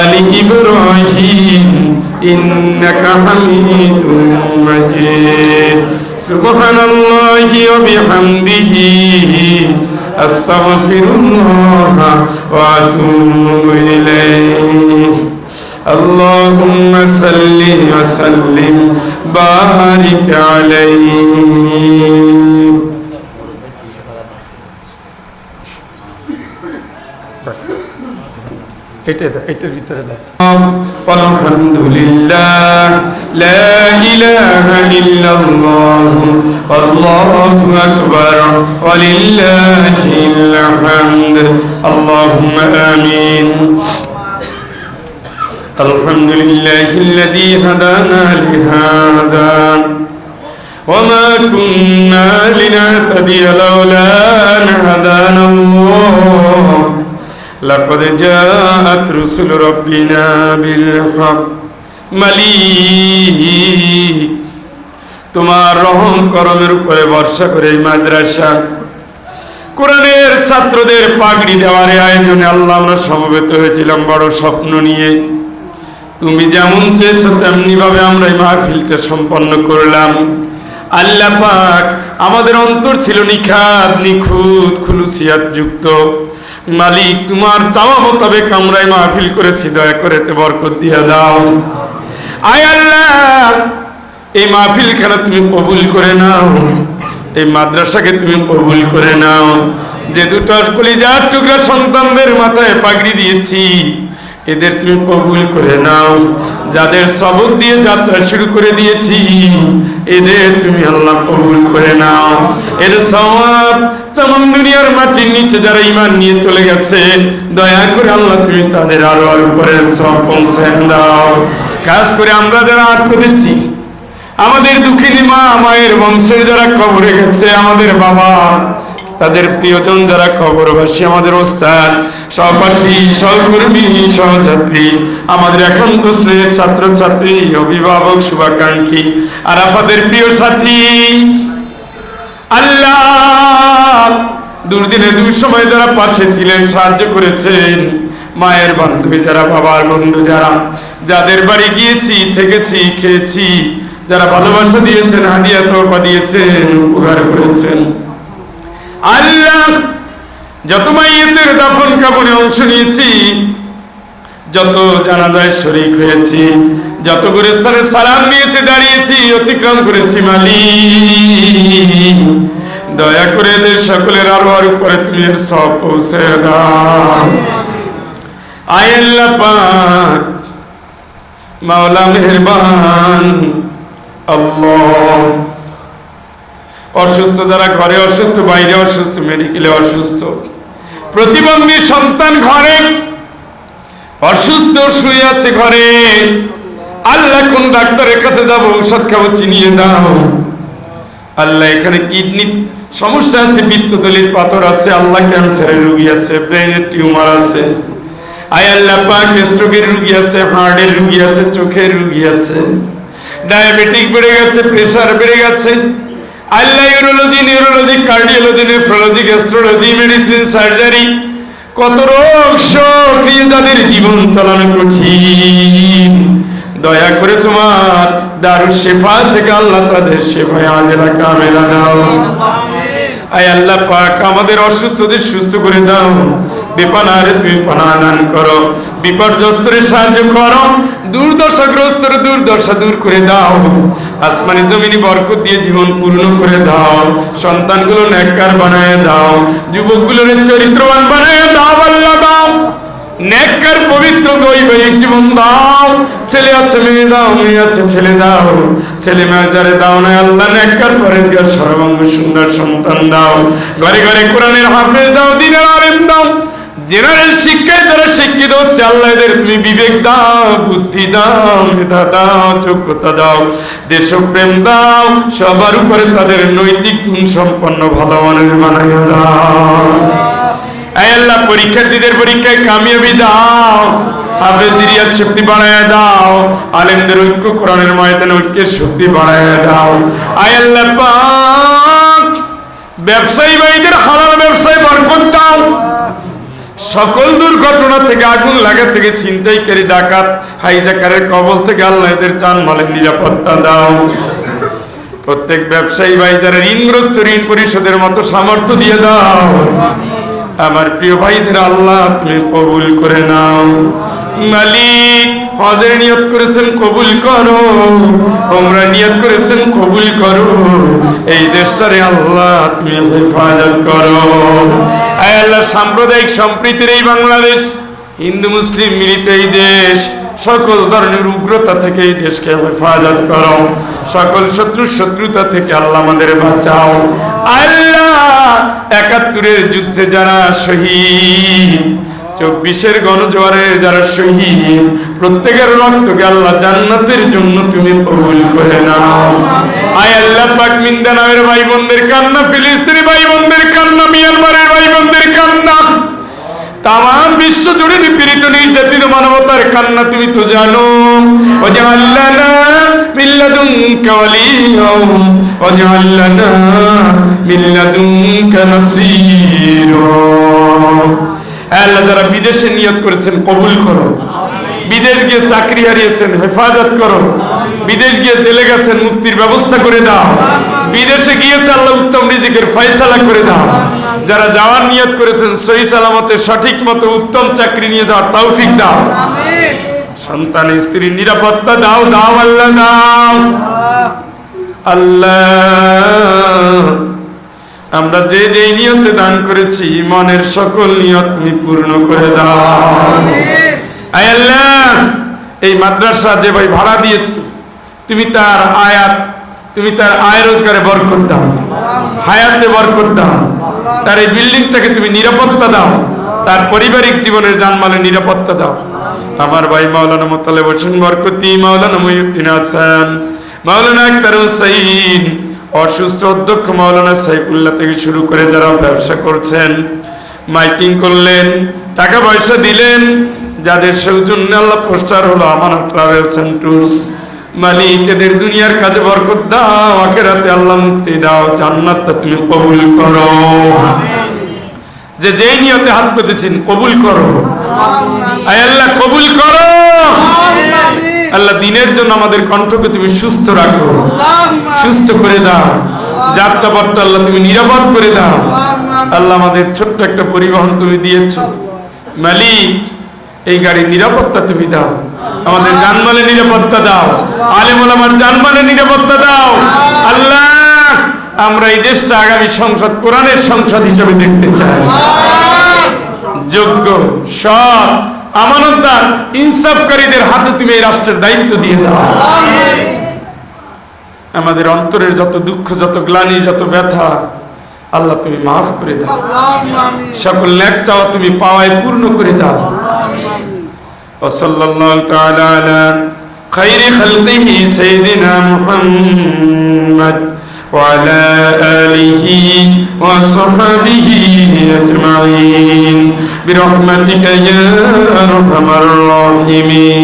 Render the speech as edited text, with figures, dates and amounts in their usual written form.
আলি ইব্রাহিম ইন্নাকা হামিদুম মাজিদ সুবহানাল্লাহি ওয়া বিহামদিহি আস্তাগফিরুল্লাহ ওয়া আতুবু ইলাইহি আল্লাহুম্মা সাল্লি ওয়া সাল্লিম বারিক আলাইহি। এটার ভিতরে আলহামদুলিল্লাহ লা ইলাহা ইল্লাল্লাহ আল্লাহু আকবার ওয়া লিল্লাহিল হামদ আল্লাহুম্মা আমিন। আলহামদুলিল্লাহিল্লাযী হাদানা লিহাযা ওয়া মা কুন্না লিনাহতাদিয়া লাওলা আন হাদানাল্লাহ লাকাদ জাআত রুসুলু রাব্বিনা বিল হক। মালিক তোমার রহম করমের উপরে ভরসা করে এই মাদ্রাসা কোরআনের ছাত্রদের পাগড়ি দেওয়ার আয়োজনে আল্লাহ আমরা সমবেত হয়েছিলাম বড় স্বপ্ন নিয়ে। তুমি যেমন চেয়েছো তেমনি ভাবে আমরা এই মাহফিলটা সম্পন্ন করলাম। আল্লাহ পাক আমাদের অন্তর ছিল নিখাত নিখুঁত খুলুসিয়াত যুক্ত। মালিক তোমার চাওয়া মোতাবেক আমরা এই মাহফিল করেছি, দয়া করে তে বরকত দিয়ে দাও। আয় আল্লাহ এই মাহফিল খানা তুমি কবুল করে নাও, এই মাদ্রাসাকে তুমি কবুল করে নাও। যে দুটো কলিজার টুকরা সন্তানদের মাথায় পাগড়ি দিয়েছি এদের তুমি কবুল করে নাও। যাদের সবক দিয়ে যাত্রা শুরু করে দিয়েছি এদের তুমি আল্লাহ কবুল করে নাও। এর সওয়াব तमाम দুনিয়ার মাটির নিচে যারা ঈমান নিয়ে চলে গেছে দয়া করে আল্লাহ তুমি তাদের আরো আরো উপরে সওয়াব পৌঁছায় দাও। খাস করে আমরা যারা আট করেছি আমাদের দুঃখিনী মা মায়ের বংশের যারা কবরে গেছে, আমাদের বাবা তাদের প্রিয়জন যারা কবরবাসী, আমাদের ওস্তাদ সহপাঠী সহকর্মী সহযাত্রী, আমাদের একান্ত শ্রেণীর ছাত্রছাত্রী অভিভাবক শুভাকাঙ্ক্ষী আরাফাতের প্রিয় সাথী, আল্লাহ দুর্দিনে দুঃসময় যারা পাশে ছিলেন সাহায্য করেছেন, মায়ের বান্ধবী যারা বাবার বন্ধু যারা, যাদের বাড়ি গিয়েছি থেকেছি খেয়েছি, যারা ভালোবাসা দিয়েছেন হাদিয়া তোহফা দিয়েছেন উপকার করেছেন, আল্লাহ যত মাইয়েতের দাফন কাফনে অংশ নিয়েছি, যত জানাজায় শরীক হয়েছি, যত গুরুস্থানে সালাম নিয়েছি দাঁড়িয়েছি অতিক্রম করেছি, মালিক দয়া করে এদের সকলের আরো আর উপরে তুমি এর সব পৌঁছে দাও। আয় আল্লাহ পাক মাওলা মেহেরবান আল্লাহ, অসুস্থ যারা ঘরে অসুস্থ, বাইরে অসুস্থ, মেডিকেলে অসুস্থ, প্রতিবন্ধী সন্তান ঘরে অসুস্থ শুয়ে আছে ঘরে, আল্লাহ কোন ডাক্তারের কাছে যাব ঔষধ খাবো চিনিয়ে দাও। আল্লাহ এখানে কিডনি সমস্যা আছে, পিত্তথলির পাথর আছে, আল্লাহ ক্যান্সারের রোগী আছে, ব্রেনের টিউমার আছে, আয় আল্লাহ পাক স্ট্রোকের রোগী আছে, হার্টের রোগী আছে, চোখের রোগী আছে, ডায়াবেটিক বেড়ে গেছে, প্রেসার বেড়ে গেছে, আল্লাহ urology neurology cardiology nephrology gastrology medicine surgery কত রোগ শোক নিয়ে যাদের জীবন চালানো কঠিন, দয়া করে তোমার দারুশ শিফা থেকে আল্লাহ তাদের শিফায়ে আজেলা কামেলা দাও। আয় আল্লাহ পাক আমাদের অসুস্থদের সুস্থ করে দাও, বেপানারে তুমি পানা দান করো, বিপর্যস্তরে সাহায্য করো, দুর্দশাগ্রস্তর দুর্দশা দূর করে দাও, আসমানি জমিনি বরকত দিয়ে জীবন পূর্ণ করে দাও, সন্তানগুলো নেককার বানায় দাও, যুবকগুলোর চরিত্রবান বানায় দাও, আল্লাহ দাও নেককার পবিত্র বৈবাহিক জীবন দাও, ছেলে আছে মেয়ে দাও, মেয়ে আছে ছেলে দাও, ছেলে মেয়ে যারে দাও না আল্লাহ নেককার পরেজগার সর্বাঙ্গ সুন্দর সন্তান দাও, ঘরে ঘরে কোরআনের হাফেজ দাও, দ্বীনের আলেম দাও, জেনারেল শিক্ষায় যারা শিক্ষিত হচ্ছে আল্লাহ এদের তুমি বিবেক দাও, বুদ্ধি দাও, মেধা দাও, যোগ্যতা দাও, দেশপ্রেম দাও, সবার উপরে তাদের নৈতিক গুণ সম্পন্ন ভালো মানুষ বানাইয়া দাও। আয় আল্লাহ পরীক্ষার্থীদের পরীক্ষায় কামিয়াবি দাও, হাফেজদের ইয়াদ শক্তি বাড়াইয়া দাও, আলেমদের ঐক্য কোরআনের ময়দানে ঐক্যের শক্তি বাড়াইয়া দাও। আয় আল্লাহ পাক ব্যবসায়ী ভাইদের হালাল ব্যবসায় বরকত দাও, সকল দুর্ঘটনা থেকে, আগুন লাগা থেকে, ছিনতাইকারী, ডাকাত, হাইজাকারের কবল থেকে আল্লাহ এদের জানমালের নিরাপত্তা দাও। প্রত্যেক ব্যবসায়ী ভাই যারা ঋণগ্রস্ত, ঋণ পরিশোধের মতো সামর্থ্য দিয়ে দাও। আমার প্রিয় ভাইদের আল্লাহ তুমি কবুল করে নাও। মালিক হজের নিয়ত করেছেন কবুল করো, ওমরা নিয়ত করেছেন কবুল করো। এই দেশটারে আল্লাহ তুমি হেফাজত করো। আয় আল্লাহ, সাম্প্রদায়িক সম্প্রীতির এই বাংলাদেশ, হিন্দু মুসলিম মিলিত এই দেশ, সকল ধরনের উগ্রতা থেকে এই দেশকে হেফাজত করো। সকল শত্রুতা থেকে আল্লাহ আমাদের বাঁচাও। আল্লাহ ৭১-এর যুদ্ধে যারা শহীদ, ২৪-এর গণজোয়ারের যারা শহীদ, প্রত্যেকের রক্তকে আল্লাহ জান্নাতের জন্য তুমি কবুল করে নাও। আয় আল্লাহ পাক, মিন্দানাওয়ের ভাই বোনদের কান্না, ফিলিস্তিনি ভাই বোনদের কান্না, মিয়ানমারের ভাই বোনদের কান্না, তাম বিশ্ব জুড়ে নিপীড়িত নির্যাতিত মানবতার কান্না তুমি তো জানো। ওয়াজআল লানা মিন লাদুনকা ওয়ালিয়্যা ওয়াজআল লানা মিন লাদুনকা নাসীরা। আল্লাহ, যারা বিদেশে নিয়ত করেছেন কবুল করো। বিদেশ গিয়ে চাকরি হারিয়েছেন হেফাজত করো। বিদেশ গিয়ে জেলে গেছেন মুক্তির ব্যবস্থা করে দাও। বিদেশে গিয়েছে আল্লাহ উত্তম রিজিকের ফয়সালা করে দাও। যারা যাওয়ার নিয়ত করেছেন সহি সালামতে সঠিক মতো উত্তম চাকরি নিয়ে যাওয়ার তৌফিক দাও। সন্তান স্ত্রীর নিরাপত্তা দাও, দাও আল্লাহ দাও। আল্লাহ, আমরা যে যে নিয়তে দান করেছি মনের সকল নিয়ত তুমি পূর্ণ করে দাও। আয় আল্লাহ, এই মাদ্রাসা যে ভাই ভাড়া দিয়েছে তুমি তার আয় রোজগারে বরকত দাও, হায়াতে বরকত দাও। তার এই বিল্ডিংটাকে তুমি নিরাপত্তা দাও, তার পারিবারিক জীবনের জানমালের নিরাপত্তা দাও। আমার ভাই মাওলানা মোতালেব হোসেন বরকতি, মাওলানা মহিউদ্দিন হাসান, মাওলানা আখতার হোসেন, অসুস্থ অধ্যক্ষ মাওলানা সাইফুল্লাহ থেকে শুরু করে যারা ব্যবসা করছেন, মাইকিং করলেন, টাকা পয়সা দিলেন, যাদের সৌজন্যে আল্লাহ পোস্টার হলো আমানত ট্রাভেলস এন্ড ট্যুরস, মালিক এদের দুনিয়ার কাজে বরকত দাও, আখিরাতে আল্লাহ মুক্তি দাও, জান্নাতটা তুমি কবুল করো। যে যেই নিয়তে হাত পেতেছেন কবুল করো। আয় আল্লাহ কবুল করো। আল্লাহ, দিনের জন্য আমাদের কণ্ঠকে তুমি সুস্থ রাখো, সুস্থ করে দাও। যাত্রাপথটা আল্লাহ তুমি নিরাপদ করে দাও। আল্লাহ, আমাদের ছোট্ট একটা পরিবহন তুমি দিয়েছো মালিক, এই গাড়ির নিরাপত্তা তুমি দাও, আমাদের জানমালের নিরাপত্তা দাও, আলেম ওলামার জানমালের নিরাপত্তা দাও। আল্লাহ, আমরা এই দেশটা আগামী সংসদ কোরআনের সংসদ হিসেবে দেখতে চাই। যোগ্য, সৎ, আমানতদার, ইনসাফকারীদের হাতে তুমি এই রাষ্ট্রের দায়িত্ব দিয়ে দাও। আমাদের অন্তরের যত দুঃখ, যত গ্লানি, যত ব্যথা আল্লাহ তুমি মাফ করে দাও। সকল নেক চাওয়া তুমি পাওয়ায় পূর্ণ করে দাও। ওয়াসাল্লাল্লাহু তাআলা আলা খায়রি খালকিহি সাইয়্যিদিনা মুহাম্মদ ওয়া আলা আলিহি ওয়া সাহবিহি আজমাইন বিরহমাতিকা ইয়া আরহামার রাহিমিন।